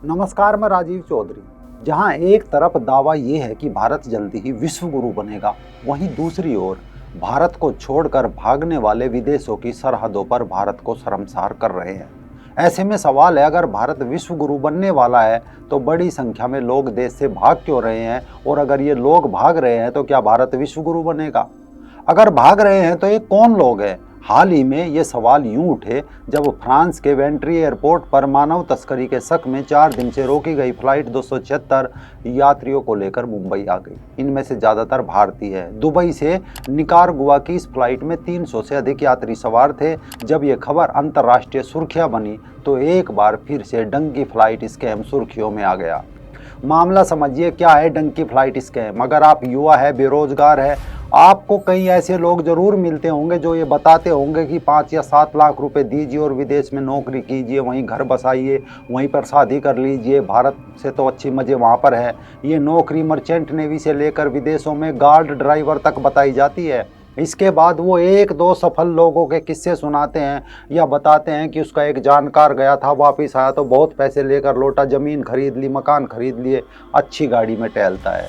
नमस्कार, मैं राजीव चौधरी। जहां एक तरफ दावा ये है कि भारत जल्दी ही विश्व गुरु बनेगा, वहीं दूसरी ओर भारत को छोड़कर भागने वाले विदेशों की सरहदों पर भारत को शर्मसार कर रहे हैं। ऐसे में सवाल है, अगर भारत विश्व गुरु बनने वाला है तो बड़ी संख्या में लोग देश से भाग क्यों रहे हैं, और अगर ये लोग भाग रहे हैं तो क्या भारत विश्व गुरु बनेगा? अगर भाग रहे हैं तो ये कौन लोग हैं? हाल ही में ये सवाल यूं उठे जब फ्रांस के वेंट्री एयरपोर्ट पर मानव तस्करी के शक में 4 दिन से रोकी गई फ्लाइट 276 यात्रियों को लेकर मुंबई आ गई। इनमें से ज़्यादातर भारतीय है। दुबई से निकारागुआ की इस फ्लाइट में 300 से अधिक यात्री सवार थे। जब ये खबर अंतर्राष्ट्रीय सुर्खियां बनी तो एक बार फिर से डंकी फ्लाइट स्कैम सुर्खियों में आ गया। मामला समझिए, क्या है डंकी फ्लाइट स्कैम। अगर आप युवा है, बेरोजगार है, आपको कई ऐसे लोग जरूर मिलते होंगे जो ये बताते होंगे कि 5 या 7 लाख रुपए दीजिए और विदेश में नौकरी कीजिए, वहीं घर बसाइए, वहीं पर शादी कर लीजिए, भारत से तो अच्छी मज़े वहाँ पर है। ये नौकरी मर्चेंट नेवी से लेकर विदेशों में गार्ड ड्राइवर तक बताई जाती है। इसके बाद वो 1-2 सफल लोगों के किस्से सुनाते हैं या बताते हैं कि उसका एक जानकार गया था, वापस आया तो बहुत पैसे लेकर लौटा, ज़मीन खरीद ली, मकान खरीद लिए, अच्छी गाड़ी में टहलता है।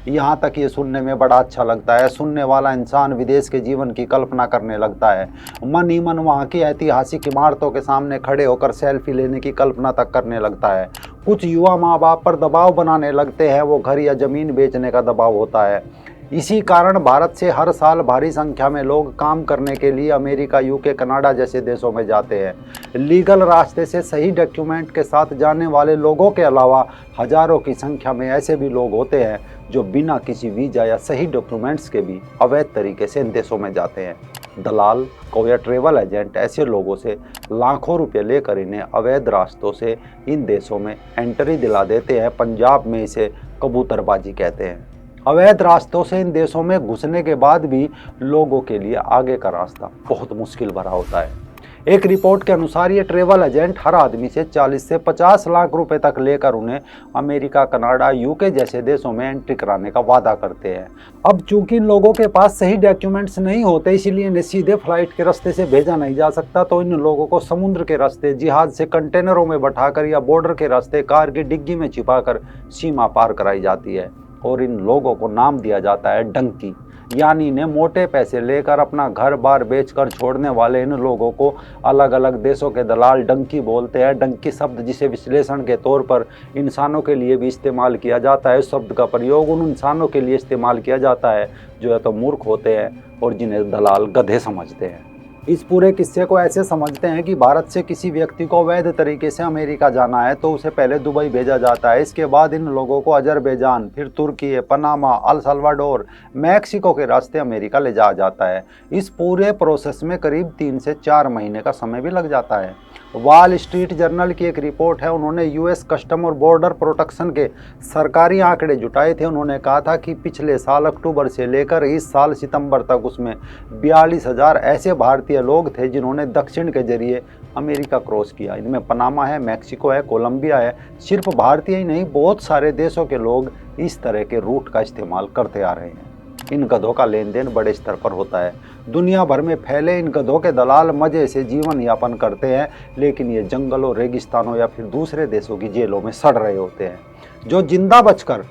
यहाँ तक ये सुनने में बड़ा अच्छा लगता है। सुनने वाला इंसान विदेश के जीवन की कल्पना करने लगता है। मन ही मन वहाँ की ऐतिहासिक इमारतों के सामने खड़े होकर सेल्फी लेने की कल्पना तक करने लगता है। कुछ युवा माँ बाप पर दबाव बनाने लगते हैं, वो घर या ज़मीन बेचने का दबाव होता है। इसी कारण भारत से हर साल भारी संख्या में लोग काम करने के लिए अमेरिका, यूके, कनाडा जैसे देशों में जाते हैं। लीगल रास्ते से सही डॉक्यूमेंट के साथ जाने वाले लोगों के अलावा हजारों की संख्या में ऐसे भी लोग होते हैं जो बिना किसी वीज़ा या सही डॉक्यूमेंट्स के भी अवैध तरीके से इन देशों में जाते हैं। दलाल को या ट्रेवल एजेंट ऐसे लोगों से लाखों रुपये लेकर इन्हें अवैध रास्तों से इन देशों में एंट्री दिला देते हैं। पंजाब में इसे कबूतरबाजी कहते हैं। अवैध रास्तों से इन देशों में घुसने के बाद भी लोगों के लिए आगे का रास्ता बहुत मुश्किल भरा होता है। एक रिपोर्ट के अनुसार ये ट्रेवल एजेंट हर आदमी से 40 से 50 लाख रुपए तक लेकर उन्हें अमेरिका, कनाडा, यूके जैसे देशों में एंट्री कराने का वादा करते हैं। अब चूंकि इन लोगों के पास सही डॉक्यूमेंट्स नहीं होते, इसीलिए इन्हें सीधे फ्लाइट के रास्ते से भेजा नहीं जा सकता, तो इन लोगों को समुद्र के रास्ते, जहाज से कंटेनरों में बैठाकर या बॉर्डर के रास्ते कार की डिग्गी में छिपाकर सीमा पार कराई जाती है। और इन लोगों को नाम दिया जाता है डंकी, यानी इन्हें मोटे पैसे लेकर अपना घर बार बेचकर छोड़ने वाले इन लोगों को अलग अलग देशों के दलाल डंकी बोलते हैं। डंकी शब्द जिसे विश्लेषण के तौर पर इंसानों के लिए भी इस्तेमाल किया जाता है। इस शब्द का प्रयोग उन इंसानों के लिए इस्तेमाल किया जाता है जो या तो मूर्ख होते हैं और जिन्हें दलाल गधे समझते हैं। इस पूरे किस्से को ऐसे समझते हैं कि भारत से किसी व्यक्ति को अवैध तरीके से अमेरिका जाना है तो उसे पहले दुबई भेजा जाता है। इसके बाद इन लोगों को अजरबैजान, फिर तुर्की, पनामा, अल सल्वाडोर, मैक्सिको के रास्ते अमेरिका ले जाया जाता है। इस पूरे प्रोसेस में करीब 3 से 4 महीने का समय भी लग जाता है। वॉल स्ट्रीट जर्नल की एक रिपोर्ट है, उन्होंने यूएस कस्टम और बॉर्डर प्रोटेक्शन के सरकारी आंकड़े जुटाए थे। उन्होंने कहा था कि पिछले साल अक्टूबर से लेकर इस साल सितंबर तक उसमें 42,000 ऐसे भारतीय लोग थे जिन्होंने दक्षिण के जरिए अमेरिका क्रॉस किया। इनमें पनामा है, मैक्सिको है, कोलंबिया है। सिर्फ भारतीय ही नहीं, बहुत सारे देशों के लोग इस तरह के रूट का इस्तेमाल करते आ रहे हैं। इन गधों का लेन देन बड़े स्तर पर होता है। दुनिया भर में फैले इन गधों के दलाल मज़े से जीवन यापन करते हैं, लेकिन ये जंगलों, रेगिस्तानों या फिर दूसरे देशों की जेलों में सड़ रहे होते हैं। जो जिंदा बचकर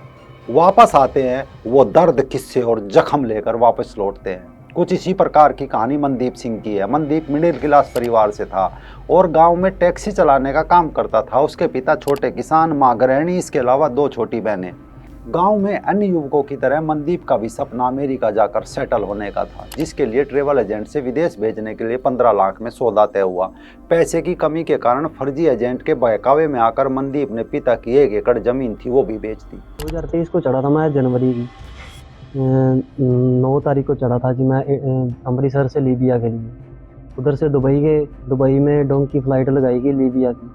वापस आते हैं वो दर्द, किस्से और जख्म लेकर वापस लौटते हैं। कुछ इसी प्रकार की कहानी मनदीप सिंह की है। मनदीप मिडिल क्लास परिवार से था और गांव में टैक्सी चलाने का काम करता था। उसके पिता छोटे किसान, माँ गृहिणी, इसके अलावा 2 छोटी बहनें। गांव में अन्य युवकों की तरह मनदीप का भी सपना अमेरिका जाकर सेटल होने का था, जिसके लिए ट्रेवल एजेंट से विदेश भेजने के लिए 15 लाख में सौदा तय हुआ। पैसे की कमी के कारण फर्जी एजेंट के बहकावे में आकर मनदीप ने पिता की 1 एकड़ जमीन थी वो भी बेच दी। 2023 को चढ़ा था मैं, जनवरी की 9 तारीख को चढ़ा था जी मैं अमृतसर से लीबिया के लिए। उधर से दुबई में डोंकी फ़्लाइट लगाई गई लीबिया की,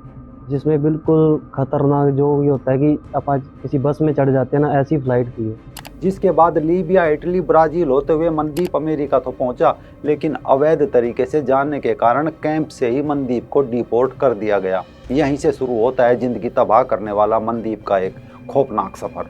जिसमें बिल्कुल ख़तरनाक जो ये होता है कि आप किसी बस में चढ़ जाते हैं ना, ऐसी फ़्लाइट थी। जिसके बाद लीबिया, इटली, ब्राज़ील होते हुए मनदीप अमेरिका तो पहुंचा, लेकिन अवैध तरीके से जाने के कारण कैंप से ही मनदीप को डिपोर्ट कर दिया गया। यहीं से शुरू होता है ज़िंदगी तबाह करने वाला मनदीप का एक खौफनाक सफ़र,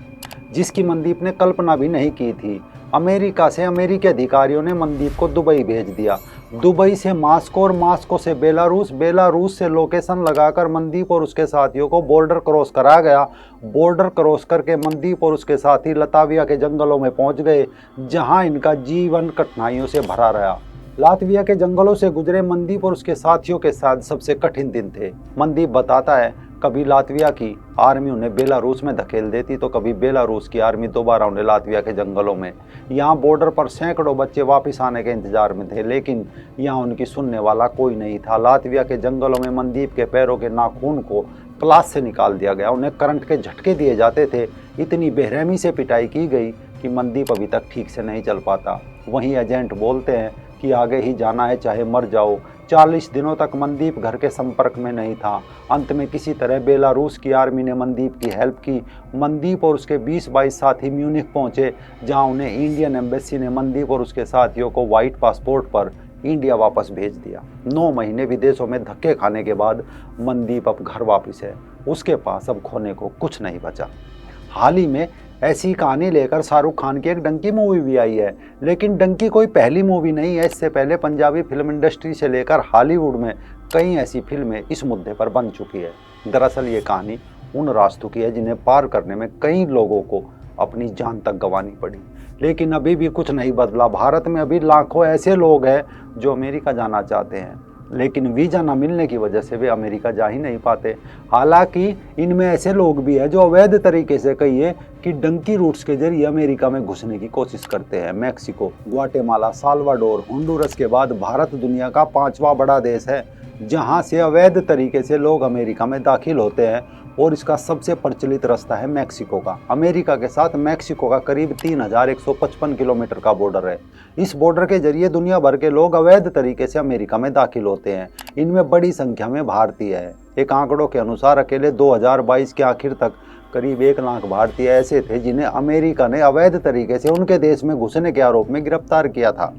जिसकी मनदीप ने कल्पना भी नहीं की थी। अमेरिका से अमेरिकी अधिकारियों ने मनदीप को दुबई भेज दिया। दुबई से मास्को और मास्को से बेलारूस, बेलारूस से लोकेशन लगाकर मनदीप और उसके साथियों को बॉर्डर क्रॉस करा गया। बॉर्डर क्रॉस करके मनदीप और उसके साथी लताविया के जंगलों में पहुंच गए, जहां इनका जीवन कठिनाइयों से भरा रहा। लातविया के जंगलों से गुजरे मनदीप और उसके साथियों के साथ सबसे कठिन दिन थे। मनदीप बताता है, कभी लातविया की आर्मी उन्हें बेलारूस में धकेल देती तो कभी बेलारूस की आर्मी दोबारा उन्हें लातविया के जंगलों में। यहाँ बॉर्डर पर सैकड़ों बच्चे वापस आने के इंतजार में थे, लेकिन यहाँ उनकी सुनने वाला कोई नहीं था। लातविया के जंगलों में मनदीप के पैरों के नाखून को क्लास से निकाल दिया गया, उन्हें करंट के झटके दिए जाते थे। इतनी बेरहमी से पिटाई की गई कि मनदीप अभी तक ठीक से नहीं चल पाता। वहीं एजेंट बोलते हैं कि आगे ही जाना है, चाहे मर जाओ। 40 दिनों तक मनदीप घर के संपर्क में नहीं था। अंत में किसी तरह बेलारूस की आर्मी ने मनदीप की हेल्प की। मनदीप और उसके 20-22 साथी म्यूनिख पहुंचे, जहां उन्हें इंडियन एम्बेसी ने मनदीप और उसके साथियों को वाइट पासपोर्ट पर इंडिया वापस भेज दिया। 9 महीने विदेशों में धक्के खाने के बाद मनदीप अब घर वापस है। उसके पास अब खोने को कुछ नहीं बचा। हाल ही में ऐसी कहानी लेकर शाहरुख खान की एक डंकी मूवी भी आई है, लेकिन डंकी कोई पहली मूवी नहीं है। इससे पहले पंजाबी फिल्म इंडस्ट्री से लेकर हॉलीवुड में कई ऐसी फिल्में इस मुद्दे पर बन चुकी है। दरअसल ये कहानी उन रास्तों की है जिन्हें पार करने में कई लोगों को अपनी जान तक गंवानी पड़ी, लेकिन अभी भी कुछ नहीं बदला। भारत में अभी लाखों ऐसे लोग हैं जो अमेरिका जाना चाहते हैं, लेकिन वीज़ा न मिलने की वजह से वे अमेरिका जा ही नहीं पाते। हालांकि इनमें ऐसे लोग भी हैं जो अवैध तरीके से, कहिए कि डंकी रूट्स के जरिए अमेरिका में घुसने की कोशिश करते हैं। मैक्सिको, ग्वाटेमाला, साल्वाडोर, होंडुरस के बाद भारत दुनिया का 5वां बड़ा देश है जहां से अवैध तरीके से लोग अमेरिका में दाखिल होते हैं, और इसका सबसे प्रचलित रास्ता है मैक्सिको का। अमेरिका के साथ मैक्सिको का करीब 3155 किलोमीटर का बॉर्डर है। इस बॉर्डर के जरिए दुनिया भर के लोग अवैध तरीके से अमेरिका में दाखिल होते हैं। इनमें बड़ी संख्या में भारतीय है। एक आंकड़ों के अनुसार अकेले 2022 के आखिर तक करीब 1 लाख भारतीय ऐसे थे जिन्हें अमेरिका ने अवैध तरीके से उनके देश में घुसने के आरोप में गिरफ्तार किया था।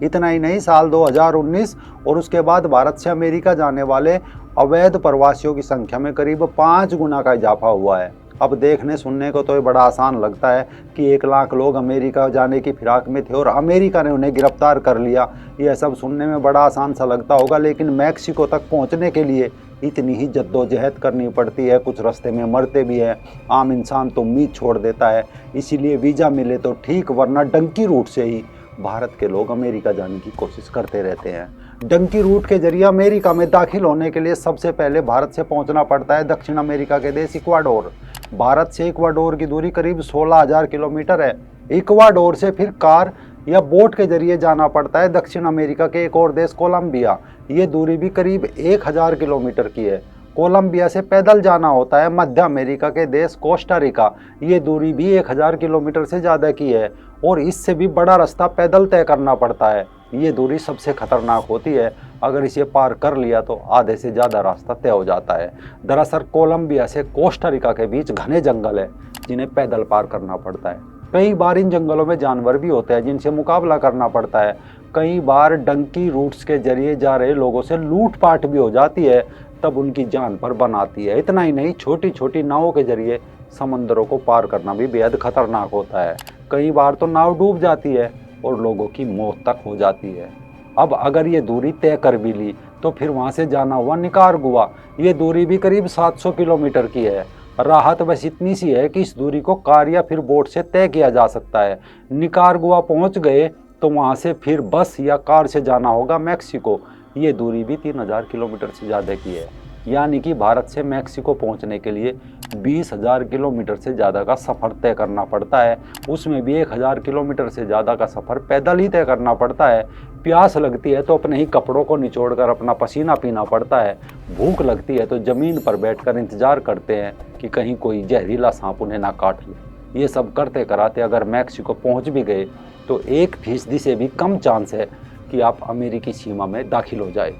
इतना ही नहीं, साल 2019 और उसके बाद भारत से अमेरिका जाने वाले अवैध प्रवासियों की संख्या में करीब 5 गुना का इजाफा हुआ है। अब देखने सुनने को तो ये बड़ा आसान लगता है कि 1 लाख लोग अमेरिका जाने की फिराक में थे और अमेरिका ने उन्हें गिरफ्तार कर लिया। ये सब सुनने में बड़ा आसान सा लगता होगा, लेकिन मैक्सिको तक पहुंचने के लिए इतनी ही जद्दोजहद करनी पड़ती है। कुछ रास्ते में मरते भी हैं। आम इंसान तो उम्मीद छोड़ देता है। इसीलिए वीज़ा मिले तो ठीक, वरना डंकी रूट से ही भारत के लोग अमेरिका जाने की कोशिश करते रहते हैं। डंकी रूट के जरिए अमेरिका में दाखिल होने के लिए सबसे पहले भारत से पहुंचना पड़ता है दक्षिण अमेरिका के देश इक्वाडोर। भारत से इक्वाडोर की दूरी करीब 16,000 किलोमीटर है। इक्वाडोर से फिर कार या बोट के जरिए जाना पड़ता है दक्षिण अमेरिका के एक और देश कोलंबिया। ये दूरी भी करीब 1,000 किलोमीटर की है। कोलंबिया से पैदल जाना होता है मध्य अमेरिका के देश कोस्टा रिका। ये दूरी भी 1,000 किलोमीटर से ज़्यादा की है, और इससे भी बड़ा रास्ता पैदल तय करना पड़ता है। ये दूरी सबसे खतरनाक होती है। अगर इसे पार कर लिया तो आधे से ज़्यादा रास्ता तय हो जाता है। दरअसल कोलंबिया से कोस्टा रिका के बीच घने जंगल है जिन्हें पैदल पार करना पड़ता है। कई बार इन जंगलों में जानवर भी होते हैं जिनसे मुकाबला करना पड़ता है। कई बार डंकी रूट्स के जरिए जा रहे लोगों से लूटपाट भी हो जाती है, तब उनकी जान पर बन आती है। इतना ही नहीं, छोटी छोटी नावों के जरिए समंदरों को पार करना भी बेहद खतरनाक होता है। कई बार तो नाव डूब जाती है और लोगों की मौत तक हो जाती है। अब अगर ये दूरी तय कर भी ली तो फिर वहाँ से जाना हुआ निकारागुआ। ये दूरी भी करीब 700 किलोमीटर की है। राहत बस इतनी सी है कि इस दूरी को कार या फिर बोट से तय किया जा सकता है। निकारागुआ पहुँच गए तो वहाँ से फिर बस या कार से जाना होगा मैक्सिको। ये दूरी भी 3,000 किलोमीटर से ज़्यादा की है। यानी कि भारत से मैक्सिको पहुंचने के लिए 20,000 किलोमीटर से ज़्यादा का सफ़र तय करना पड़ता है। उसमें भी 1,000 किलोमीटर से ज़्यादा का सफ़र पैदल ही तय करना पड़ता है। प्यास लगती है तो अपने ही कपड़ों को निचोड़कर अपना पसीना पीना पड़ता है। भूख लगती है तो ज़मीन पर बैठकर इंतज़ार करते हैं कि कहीं कोई जहरीला सांप उन्हें ना काट ले। ये सब करते कराते अगर मैक्सिको पहुँच भी गए तो 1% से भी कम चांस है कि आप अमेरिकी सीमा में दाखिल हो जाए,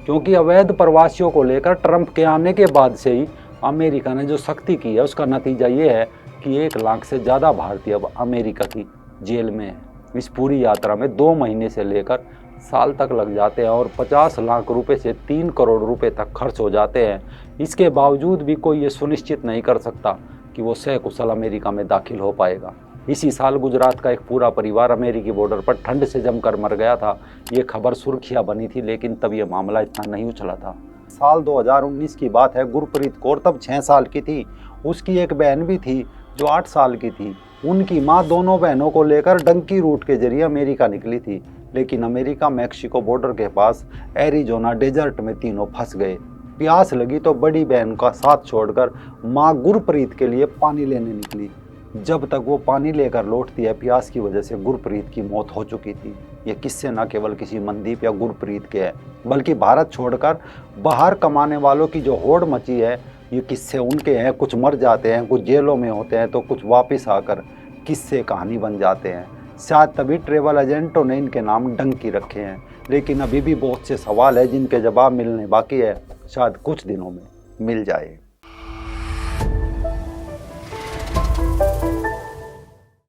क्योंकि अवैध प्रवासियों को लेकर ट्रंप के आने के बाद से ही अमेरिका ने जो सख्ती की है उसका नतीजा ये है कि 1 लाख से ज़्यादा भारतीय अब अमेरिका की जेल में है। इस पूरी यात्रा में 2 महीने से लेकर साल तक लग जाते हैं और 50 लाख रुपए से 3 करोड़ रुपए तक खर्च हो जाते हैं। इसके बावजूद भी कोई ये सुनिश्चित नहीं कर सकता कि वो सकुशल अमेरिका में दाखिल हो पाएगा। इसी साल गुजरात का एक पूरा परिवार अमेरिकी बॉर्डर पर ठंड से जमकर मर गया था। ये खबर सुर्खियां बनी थी, लेकिन तब ये मामला इतना नहीं उछला था। साल 2019 की बात है। गुरप्रीत कौर तब 6 साल की थी। उसकी एक बहन भी थी जो 8 साल की थी। उनकी माँ दोनों बहनों को लेकर डंकी रूट के जरिए अमेरिका निकली थी, लेकिन अमेरिका मैक्सिको बॉर्डर के पास एरिजोना डेजर्ट में तीनों फंस गए। प्यास लगी तो बड़ी बहन का साथ छोड़कर माँ गुरप्रीत के लिए पानी लेने निकली। जब तक वो पानी लेकर लौटती है, प्यास की वजह से गुरप्रीत की मौत हो चुकी थी। ये किस्से न केवल किसी मनदीप या गुरप्रीत के हैं, बल्कि भारत छोड़कर बाहर कमाने वालों की जो होड़ मची है, ये किस्से उनके हैं। कुछ मर जाते हैं, कुछ जेलों में होते हैं, तो कुछ वापस आकर किस्से कहानी बन जाते हैं। शायद तभी ट्रेवल एजेंटों ने इनके नाम डंकी रखे हैं। लेकिन अभी भी बहुत से सवाल हैं जिनके जवाब मिलने बाकी है। शायद कुछ दिनों में मिल जाए।